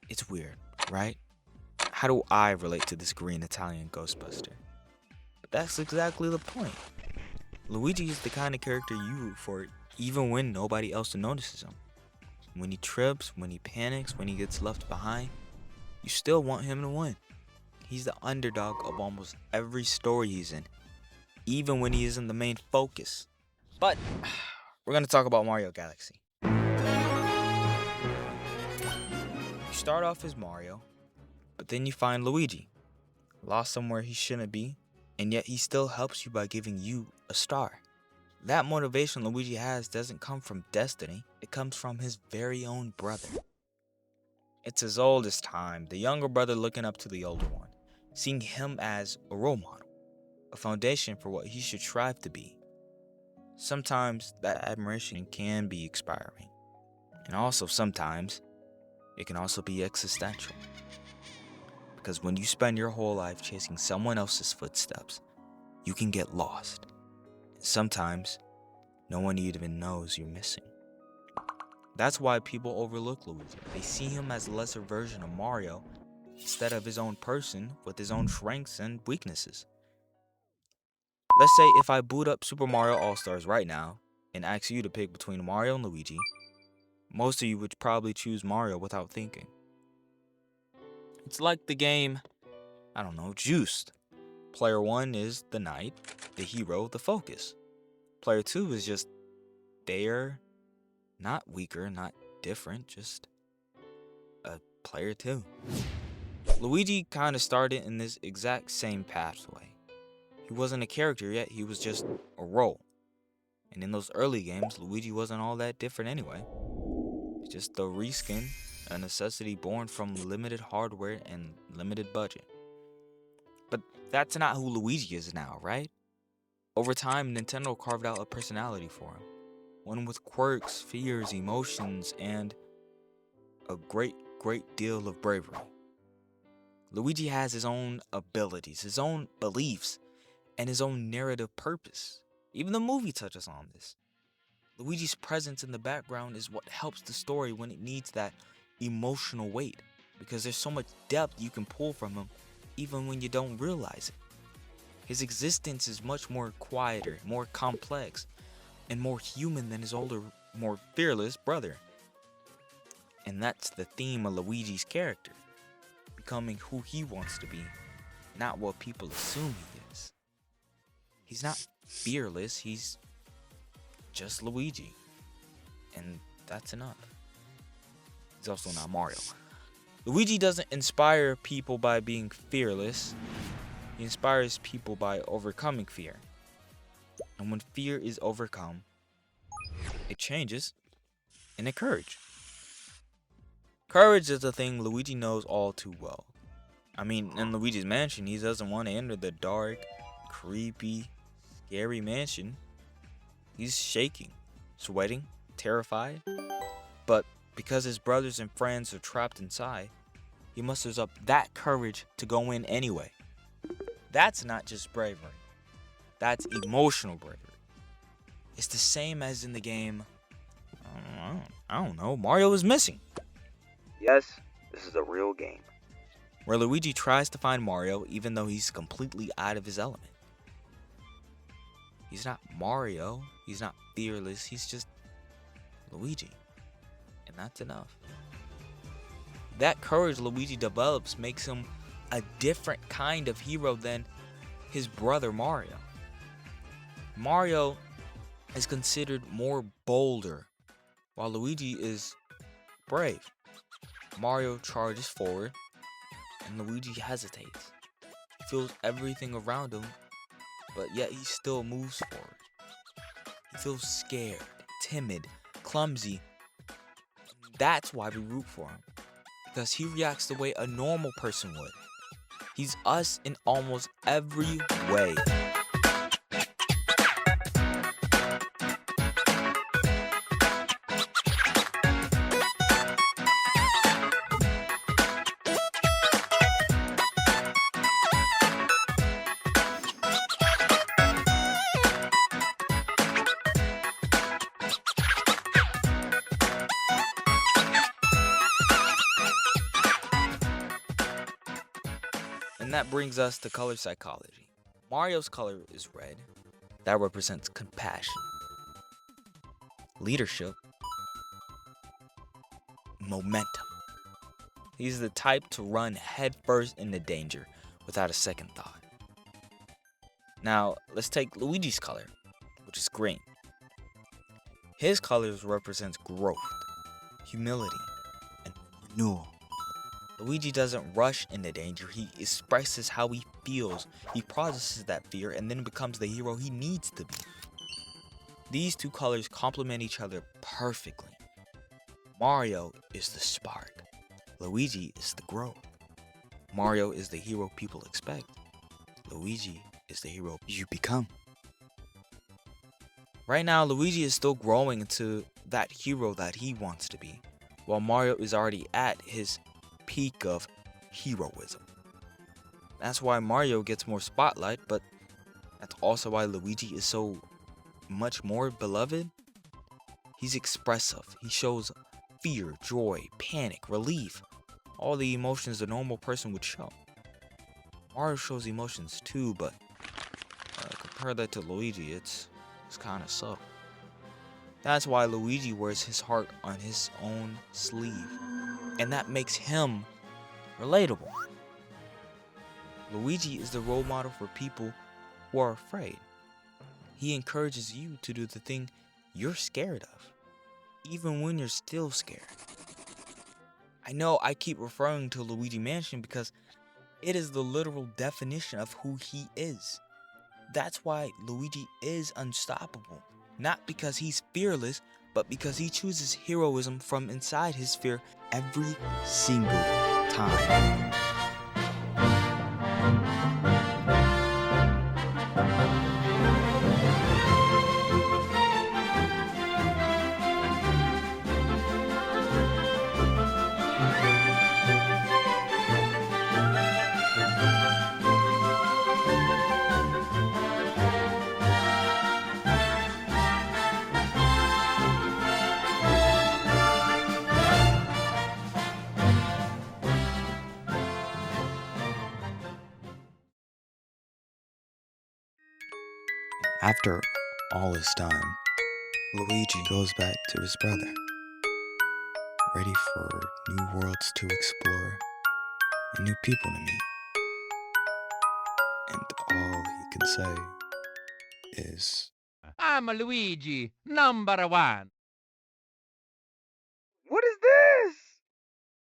It's weird, right? How do I relate to this green Italian Ghostbuster? But that's exactly the point. Luigi is the kind of character you root for even when nobody else notices him. When he trips, when he panics, when he gets left behind, you still want him to win. He's the underdog of almost every story he's in, even when he isn't the main focus. But we're going to talk about Mario Galaxy. You start off as Mario, but then you find Luigi, lost somewhere he shouldn't be, and yet he still helps you by giving you a star. That motivation Luigi has doesn't come from destiny, it comes from his very own brother. It's as old as time, the younger brother looking up to the older one, seeing him as a role model, a foundation for what he should strive to be. Sometimes that admiration can be inspiring, and also sometimes it can also be existential. Because when you spend your whole life chasing someone else's footsteps, you can get lost. Sometimes, no one even knows you're missing. That's why people overlook Luigi. They see him as a lesser version of Mario instead of his own person with his own strengths and weaknesses. Let's say if I boot up Super Mario All-Stars right now and ask you to pick between Mario and Luigi, most of you would probably choose Mario without thinking. It's like the game, Juiced. Player 1 is the knight, the hero, the focus. Player 2 is just there, not weaker, not different, just a player 2. Luigi kind of started in this exact same pathway. He wasn't a character yet, he was just a role. And in those early games, Luigi wasn't all that different anyway. It's just a reskin, a necessity born from limited hardware and limited budget. But that's not who Luigi is now, right? Over time, Nintendo carved out a personality for him. One with quirks, fears, emotions, and a great deal of bravery. Luigi has his own abilities, his own beliefs, and his own narrative purpose. Even the movie touches on this. Luigi's presence in the background is what helps the story when it needs that emotional weight, because there's so much depth you can pull from him even when you don't realize it. His existence is much more quieter, more complex, and more human than his older, more fearless brother. And that's the theme of Luigi's character, becoming who he wants to be, not what people assume he is. He's not fearless, he's just Luigi, and that's enough. He's also not Mario. Luigi doesn't inspire people by being fearless. He inspires people by overcoming fear. And when fear is overcome, it changes into courage. Courage is a thing Luigi knows all too well. I mean, in Luigi's mansion, he doesn't want to enter the dark, creepy, scary mansion. He's shaking, sweating, terrified. But because his brothers and friends are trapped inside, he musters up that courage to go in anyway. That's not just bravery. That's emotional bravery. It's the same as in the game, Mario is Missing. Yes, this is a real game. Where Luigi tries to find Mario even though he's completely out of his element. He's not Mario, he's not fearless, he's just Luigi. And that's enough. That courage Luigi develops makes him a different kind of hero than his brother Mario. Mario is considered more bolder, while Luigi is brave. Mario charges forward, and Luigi hesitates. He feels everything around him, but yet he still moves forward. He feels scared, timid, clumsy. That's why we root for him, because he reacts the way a normal person would. He's us in almost every way. And that brings us to color psychology. Mario's color is red. That represents compassion, leadership, momentum. He's the type to run headfirst into danger without a second thought. Now, let's take Luigi's color, which is green. His colors represents growth, humility, and renewal. Luigi doesn't rush into danger. He expresses how he feels. He processes that fear and then becomes the hero he needs to be. These two colors complement each other perfectly. Mario is the spark. Luigi is the growth. Mario is the hero people expect. Luigi is the hero you become. Right now, Luigi is still growing into that hero that he wants to be, while Mario is already at his peak of heroism. That's why Mario gets more spotlight, but that's also why Luigi is so much more beloved. He's expressive. He shows fear, joy, panic, relief, all the emotions a normal person would show. Mario shows emotions too, but compare that to Luigi, it's kind of subtle. That's why Luigi wears his heart on his own sleeve, and that makes him relatable. Luigi is the role model for people who are afraid. He encourages you to do the thing you're scared of, even when you're still scared. I know I keep referring to Luigi Mansion because it is the literal definition of who he is. That's why Luigi is unstoppable. Not because he's fearless, but because he chooses heroism from inside his fear every single time. After all is done, Luigi goes back to his brother, ready for new worlds to explore and new people to meet. And all he can say is, I'm Luigi, number one.